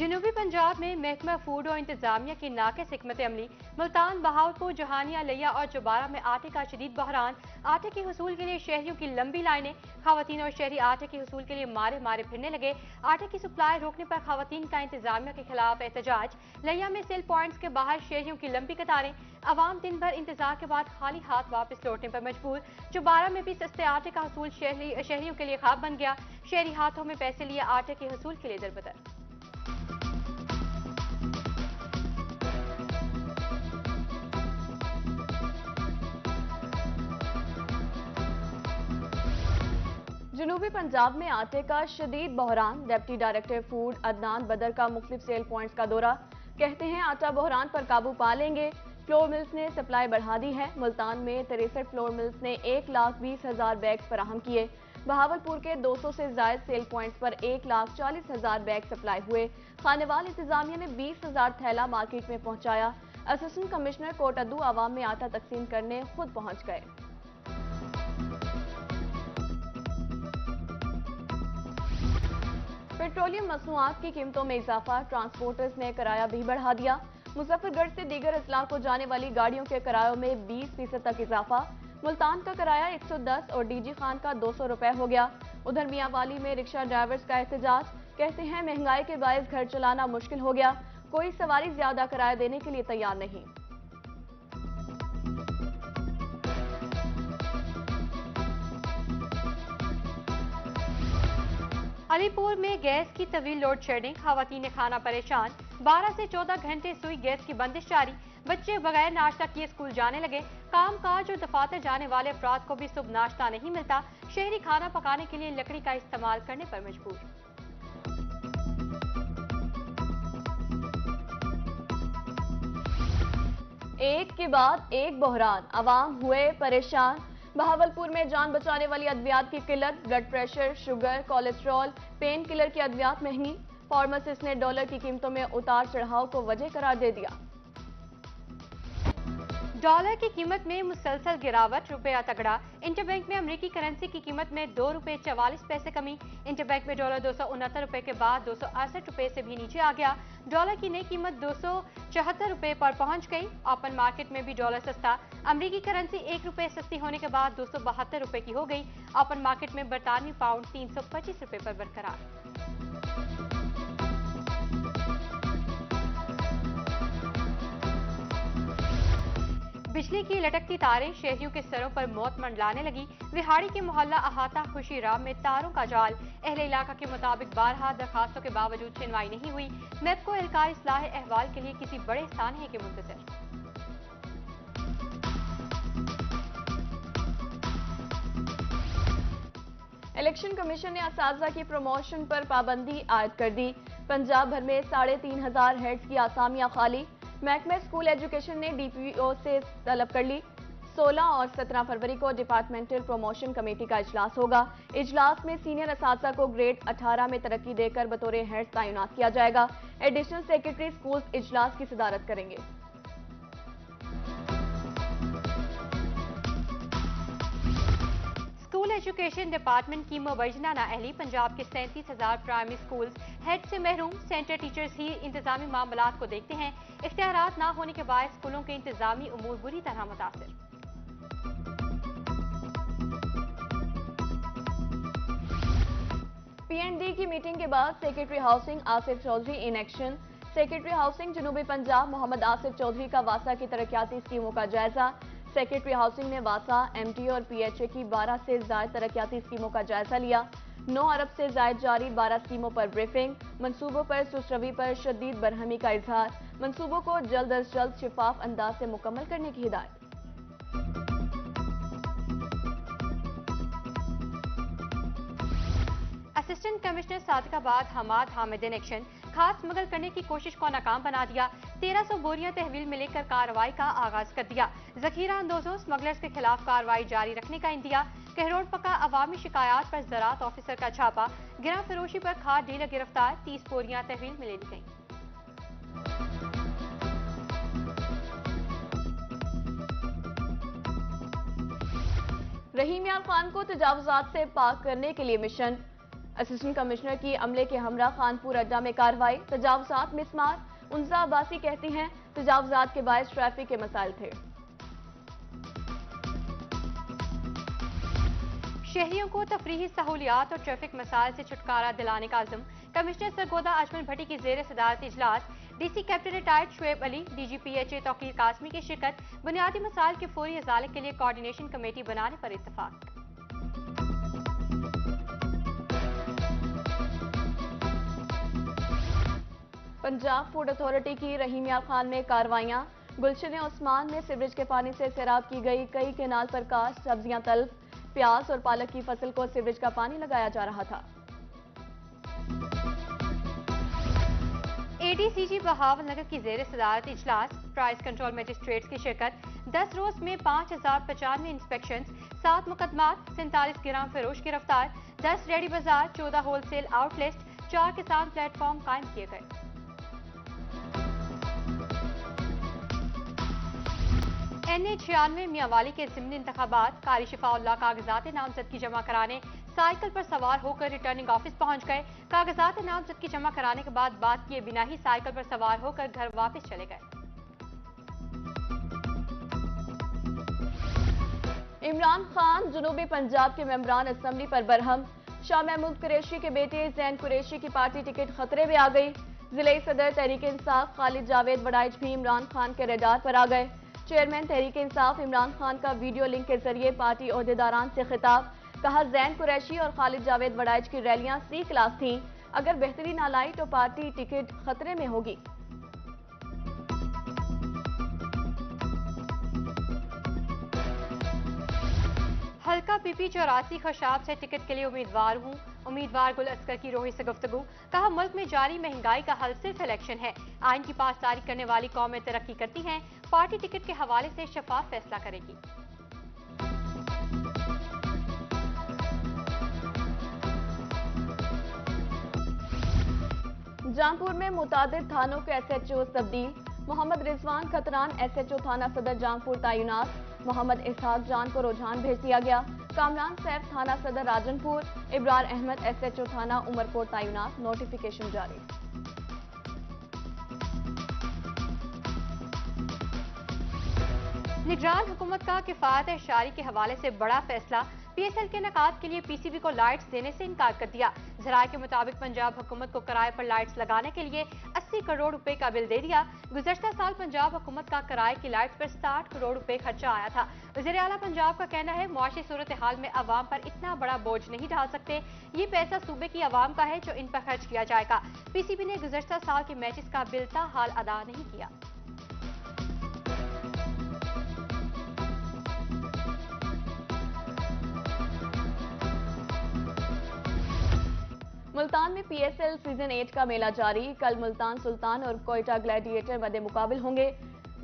जनूबी पंजाब में महकमा फूड और इंतजामिया की नाक़िस हिकमत अमली, मुल्तान, बहावलपुर, जोहानिया, लिया और चुबारा में आटे का शदीद बहरान, आटे के हुसूल के लिए शहरियों की लंबी लाइनें, खवातीन और शहरी आटे के हुसूल के लिए मारे मारे फिरने लगे। आटे की सप्लाई रोकने पर खवातीन का इंतजामिया के खिलाफ एहतजाज। लिया में सेल पॉइंट्स के बाहर शहरियों की लंबी कतारें, अवाम दिन भर इंतजार के बाद खाली हाथ वापस लौटने पर मजबूर। चुबारा में भी सस्ते आटे का हुसूल शहरियों के लिए ख्वाब बन गया। शहरी हाथों में पैसे लिए आटे के हुसूल के लिए दरबदर। जनूबी पंजाब में आटे का शदीद बहरान। डिप्टी डायरेक्टर फूड अदनान बदर का मुख्तलिफ सेल पॉइंट्स का दौरा। कहते हैं आटा बहरान पर काबू पा लेंगे। फ्लोर मिल्स ने सप्लाई बढ़ा दी है। मुल्तान में 63 फ्लोर मिल्स ने 1,20,000 बैग फराहम किए। बहावलपुर के 200 से ज्यादा सेल पॉइंट्स पर 1,40,000 बैग सप्लाई हुए। खानेवाल इंतजामिया ने 20,000 थैला मार्केट में पहुंचाया। असिस्टेंट कमिश्नर कोटअद्दू आवाम में आटा तकसीम करने खुद पहुंच गए। पेट्रोलियम मसनूआत की कीमतों में इजाफा। ट्रांसपोर्टर्स ने किराया भी बढ़ा दिया। मुजफ्फरगढ़ से दीगर अजला को जाने वाली गाड़ियों के किरायों में 20% तक इजाफा। मुल्तान का किराया 110 और डीजी खान का 200 रुपए हो गया। उधर मियांवाली में रिक्शा ड्राइवर्स का एहतजाज। कहते हैं महंगाई के बायस घर चलाना मुश्किल हो गया। कोई सवारी ज्यादा किराया देने के लिए तैयार नहीं। अलीपुर में गैस की तवील लोड शेडिंग, खवातीन खाना परेशान। 12 से 14 घंटे सुई गैस की बंदिश जारी। बच्चे बगैर नाश्ता किए स्कूल जाने लगे। काम काज और दफातर जाने वाले अफराद को भी सुबह नाश्ता नहीं मिलता। शहरी खाना पकाने के लिए लकड़ी का इस्तेमाल करने पर मजबूर। एक के बाद एक बहरान, अवाम हुए परेशान। बहावलपुर में जान बचाने वाली अद्वियात की किल्लत। Blood pressure, sugar, cholesterol, pain killer की अद्वियात महंगी। फार्मासिस्ट ने डॉलर की कीमतों में उतार चढ़ाव को वजह करार दे दिया। डॉलर की कीमत में मुसलसल गिरावट, रुपया तगड़ा। इंटरबैंक में अमेरिकी करेंसी की कीमत में 2 रुपए 44 पैसे कमी। इंटरबैंक में डॉलर 269 रुपए के बाद 268 रुपए से भी नीचे आ गया। डॉलर की नई कीमत 274 रुपए पर पहुंच गई। ओपन मार्केट में भी डॉलर सस्ता। अमेरिकी करेंसी 1 रुपए सस्ती होने के बाद 272 रुपए की हो गई। ओपन मार्केट में बरतानवी पाउंड 325 रुपए पर बरकरार। बिजली की लटकती तारें शहरियों के सरों पर मौत मंडलाने लगी। विहाड़ी के मोहल्ला अहाता खुशीराम में तारों का जाल। अहले इलाका के मुताबिक 12 दरखास्तों के बावजूद सुनवाई नहीं हुई। नेपको एहलकार इस्लाह अहवाल के लिए किसी बड़े सानहे के मुंतजर। इलेक्शन कमीशन ने असातिज़ा की प्रमोशन पर पाबंदी आयद कर दी। पंजाब भर में 3,500 हेड्स की आसामियां खाली। महकमा स्कूल एजुकेशन ने डीपीओ से तलब कर ली। 16 और 17 फरवरी को डिपार्टमेंटल प्रमोशन कमेटी का इजलास होगा। इजलास में सीनियर असातिज़ा को ग्रेड 18 में तरक्की देकर बतौर हेड्स तैनात किया जाएगा। एडिशनल सेक्रेटरी स्कूल इजलास की सदारत करेंगे। स्कूल एजुकेशन डिपार्टमेंट की मुबैना नाअहली। पंजाब के 37,000 प्राइमरी स्कूल्स हेड से महरूम। सेंटर टीचर्स ही इंतजामी मामलात को देखते हैं। इख्तियारात ना होने के बाद स्कूलों के इंतजामी उमूर बुरी तरह मुतासिर। पीएनडी की मीटिंग के बाद secretary housing Asif Chaudhry in action. Secretary housing जनूबी पंजाब मोहम्मद आसिफ चौधरी का वासा की तरक्याती स्कीमों का जायजा। सेक्रेटरी हाउसिंग ने वासा, एमटी और पीएचए की 12 से ज्यादा तरक्याती स्कीमों का जायजा लिया। 9 अरब से ज्यादा जारी 12 स्कीमों पर ब्रीफिंग। मंसूबों पर सुस्रवी पर शदीद बरहमी का इजहार। मंसूबों को जल्द अज जल्द शिफाफ अंदाज से मुकम्मल करने की हिदायत। Assistant commissioner Sadiqabad Hamad Hamid in action. खाद स्मगल करने की कोशिश को नाकाम बना दिया। 1300 बोरियां तहवील में लेकर कार्रवाई का आगाज कर दिया। जखीरा अंदोजों स्मगलर्स के खिलाफ कार्रवाई जारी रखने का इंदिया। कहरोड़ पका अवामी शिकायत पर ज़राअत ऑफिसर का छापा। गिरा फरोशी पर खाद डीलर गिरफ्तार। 30 बोरियां तहवील में ले ली गई। रहीम यार खान को तजावुजात से पाक करने के लिए मिशन। असिस्टेंट कमिश्नर की अमले के हमरा खानपुर अड्डा में कार्रवाई, तजावुजात मिसमार। उनजा अब्बासी कहती हैं तजावुजात के बायस ट्रैफिक के मसाइल थे। शहरियों को तफरीही सहूलियात और ट्रैफिक मसाइल से छुटकारा दिलाने का अज़्म। कमिश्नर सरगोदा अजमल भट्टी की जेर सदारत इजलास। DC captain retired Shoaib Ali, DG PHA Tauqeer Qasmi की शिरकत। बुनियादी मसाइल के फौरी इजाले के लिए कोऑर्डिनेशन कमेटी बनाने पर इत्तफाक। पंजाब फूड अथॉरिटी की रहीमियार खान में कार्रवाइयां। गुलशन उस्मान में सीवरेज के पानी से सैराब की गई कई केनाल पर काश्त, सब्जियां तल्फ। प्याज और पालक की फसल को सीवरेज का पानी लगाया जा रहा था। एडीसीजी बहावल नगर की जेर सदारत इजलास। प्राइस कंट्रोल मजिस्ट्रेट्स की शिरकत। 10 रोज में 5095 इंस्पेक्शन, 7 मुकदमात, 47 गिराम फरोश गिरफ्तार, 10 रेडी बाजार, 14 होलसेल आउटलेट, 4 किसान प्लेटफॉर्म कायम किए गए। NA96 मियांवाली के ज़िमनी इंतखाबात। कारी शिफाउल्लाह कागजात नामजदगी जमा कराने साइकिल पर सवार होकर रिटर्निंग ऑफिस पहुंच गए। कागजात नामजदगी जमा कराने के बाद बात किए बिना ही साइकिल पर सवार होकर घर वापस चले गए। इमरान खान जुनूबी पंजाब के मेंबरान असम्बली पर बरहम। शाह महमूद कुरैशी के बेटे जैन कुरैशी की पार्टी टिकट खतरे में आ गई। जिले सदर तहरीक इंसाफ खालिद जावेद वड़ाइच भी इमरान खान के रडार पर आ गए। चेयरमैन तहरीक इंसाफ इमरान खान का वीडियो लिंक के जरिए पार्टी ओहदेदारान से खिताब। कहा, जैन कुरैशी और खालिद जावेद वड़ाइच की रैलियां सी क्लास थीं, अगर बेहतरी ना लाई तो पार्टी टिकट खतरे में होगी। हल्का पीपी 84 खशाब से टिकट के लिए उम्मीदवार हूँ। उम्मीदवार गुल अस्कर की रोही से गुफ्तगू। कहा, मुल्क में जारी महंगाई का हल सिर्फ इलेक्शन है। आइन की पासदारी करने वाली कौमें तरक्की करती हैं। पार्टी टिकट के हवाले से शफाफ फैसला करेगी। जामपुर में मुतादिद थानों के SHO तब्दील। मोहम्मद रिजवान खतरान SHO थाना सदर जामपुर तैनात। मोहम्मद इसहाक जान को रुझान भेज दिया गया। कामरान सैफ थाना सदर राजनपुर। इब्रार अहमद SHO थाना उमरकोट तैनात। नोटिफिकेशन जारी। निगरान हुकूमत का किफायत शारी के हवाले से बड़ा फैसला। PSL के नकाद के लिए PCB को लाइट्स देने से इनकार कर दिया। जराये के मुताबिक पंजाब हुकूमत को किराए पर लाइट्स लगाने के लिए 80 करोड़ रुपए का बिल दे दिया। गुज़श्ता साल पंजाब हुकूमत का किराए की लाइट्स पर 60 करोड़ रुपए खर्चा आया था। वज़ीर आला पंजाब का कहना है, मुआशी सूरत हाल में अवाम पर इतना बड़ा बोझ नहीं डाल सकते। ये पैसा सूबे की अवाम का है जो इन पर खर्च किया जाएगा। PCB ने गुज़श्ता साल के मैचेस का बिल ताहाल अदा नहीं किया। मुल्तान में PSL सीजन 8 का मेला जारी। कल मुल्तान सुल्तान और कोयटा ग्लैडिएटर मध्य मुकाबिल होंगे।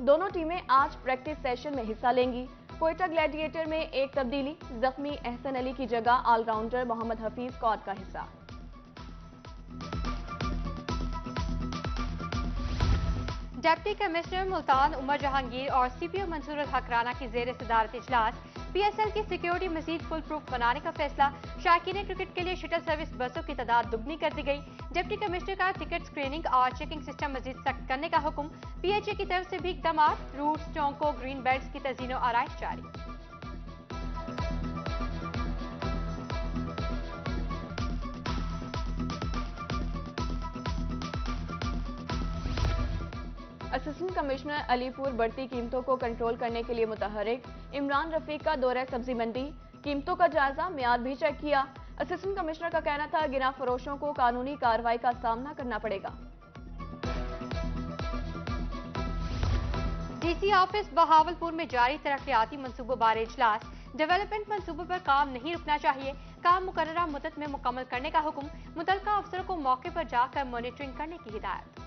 दोनों टीमें आज प्रैक्टिस सेशन में हिस्सा लेंगी। कोयटा ग्लैडिएटर में एक तब्दीली, जख्मी एहसन अली की जगह ऑलराउंडर मोहम्मद हफीज स्क्वाड का हिस्सा। डिप्टी कमिश्नर मुल्तान उमर जहांगीर और CPO मंसूर हक राना की जेर सदारत इजलास। PSL की सिक्योरिटी मजीद फुल प्रूफ बनाने का फैसला। शायकीन क्रिकेट के लिए शटल सर्विस बसों की तादाद दुगनी कर दी गई। डिप्टी कमिश्नर का टिकट स्क्रीनिंग और चेकिंग सिस्टम मजीद सख्त करने का हुक्म। PHA की तरफ से भी इकदामात। रूट्स, चौकों, ग्रीन बेल्ट्स की तज़ीनो आराइश जारी। असिस्टेंट कमिश्नर अलीपुर बढ़ती कीमतों को कंट्रोल करने के लिए मुतहरिक। इमरान रफीक का दौरा सब्जी मंडी। कीमतों का जायजा, मियाद भी चेक किया। असिस्टेंट कमिश्नर का कहना था, गिरा फरोशों को कानूनी कार्रवाई का सामना करना पड़ेगा। DC ऑफिस बहावलपुर में जारी तरक्याती मंसूबों बारे इजलास। डेवलपमेंट मंसूबों पर काम नहीं रुकना चाहिए। काम मुकर्ररा मुद्दत में मुकम्मल करने का हुक्म। मुतल्लिका अफसरों को मौके पर जाकर मॉनिटरिंग करने की हिदायत।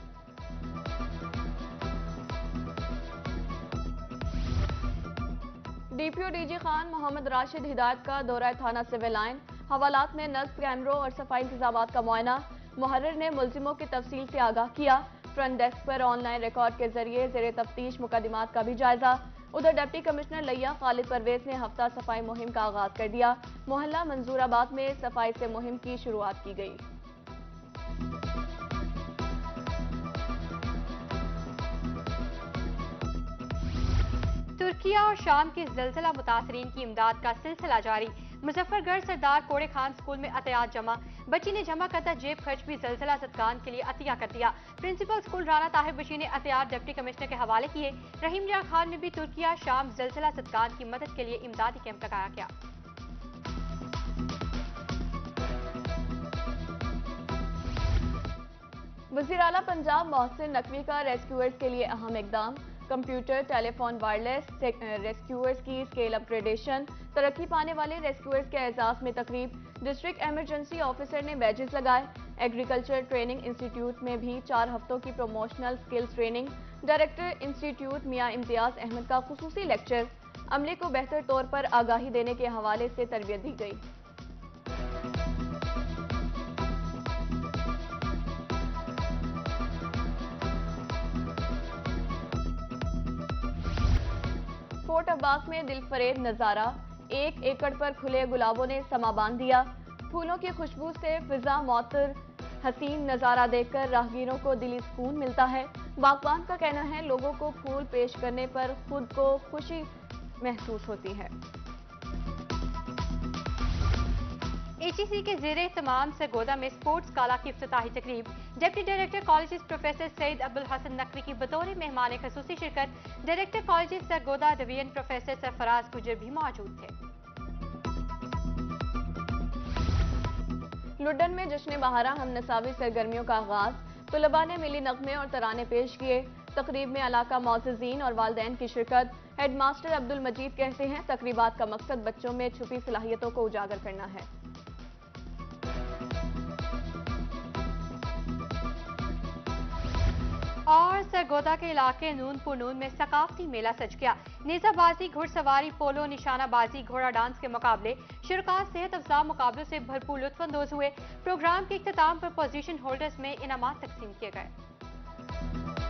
DPO DG खान मोहम्मद राशिद हिदायत का दौरा थाना सिविल लाइन। हवालात में नस्ब कैमरों और सफाई इंतजामात का मुआयना। मुहर्रिर ने मुल्जिमों की तफसील से आगाह किया। फ्रंट डेस्क पर ऑनलाइन रिकॉर्ड के जरिए जेर तफ्तीश मुकदमात का भी जायजा। उधर डिप्टी कमिश्नर लिया खालिद परवेज ने हफ्ता सफाई मुहिम का आगाज कर दिया। मोहल्ला मंजूराबाद में सफाई से मुहिम की शुरुआत की गई। तुर्किया और शाम के ज़लज़ला मुतासरीन की इमदाद का सिलसिला जारी। मुजफ्फरगढ़ सरदार कोड़े खान स्कूल में अतियात जमा। बच्ची ने जमा करता जेब खर्च भी ज़लज़ला ज़दगान के लिए अतिया कर दिया। प्रिंसिपल स्कूल राना ताहिर बशी ने अतियात डिप्टी कमिश्नर के हवाले किए। रहीम मियां खान में भी तुर्किया शाम ज़लज़ला ज़दगान की मदद के लिए इमदादी कैंप लगाया गया। वज़ीर आला पंजाब मोहसिन नकवी का रेस्क्यूअर्स के लिए अहम इकदाम। कंप्यूटर, टेलीफोन, वायरलेस रेस्क्यूअर्स की स्केल अपग्रेडेशन, तरक्की पाने वाले रेस्क्यूअर्स के एजाज में तकरीब। डिस्ट्रिक्ट इमरजेंसी ऑफिसर ने बैजेस लगाए। एग्रीकल्चर ट्रेनिंग इंस्टीट्यूट में भी 4 हफ्तों की promotional skills training. Director institute Mian Imtiaz Ahmed का खुसूसी लेक्चर। अमले को बेहतर तौर पर आगाही देने के हवाले से तरबियत दी गई। फोर्ट अब्बास में दिलफरेब नजारा। 1 एकड़ पर खुले गुलाबों ने समा बांध दिया। फूलों की खुशबू से फिजा मौतर। हसीन नजारा देखकर राहगीरों को दिली सुकून मिलता है। बागबान का कहना है लोगों को फूल पेश करने पर खुद को खुशी महसूस होती है। एचईसी के ज़ेरे तमाम सरगोदा में स्पोर्ट्स काला की इफ्तिताही तकरीब। Deputy director colleges professor Saeed Abdul Hasan Naqvi की बतौर मेहमान खसूसी शिरकत। Director colleges Sargodha division professor Sarfraz Gujjar भी मौजूद थे। लुड्डन में जश्न बहारा हम नसावी सरगर्मियों का आगाज। तुलबा ने मिली नगमे और तराने पेश किए। तकरीब में इलाका मौज़ज़ीन और वालिदैन की शिरकत। हेडमास्टर अब्दुल मजीद कहते हैं तकरीबात का मकसद बच्चों में छुपी सलाहियतों को उजागर करना है। और सरगोदा के इलाके नूनपुर नून में सकाफती मेला सज गया। नेजाबाजी, घुड़सवारी, पोलो, निशानाबाजी, घोड़ा डांस के मुकाबले, शिरका सेहत अफजा मुकाबलों से भरपूर लुत्फानंदोज हुए। प्रोग्राम के इख्तिताम पर पोजीशन होल्डर्स में इनामात तकसीम किए गए।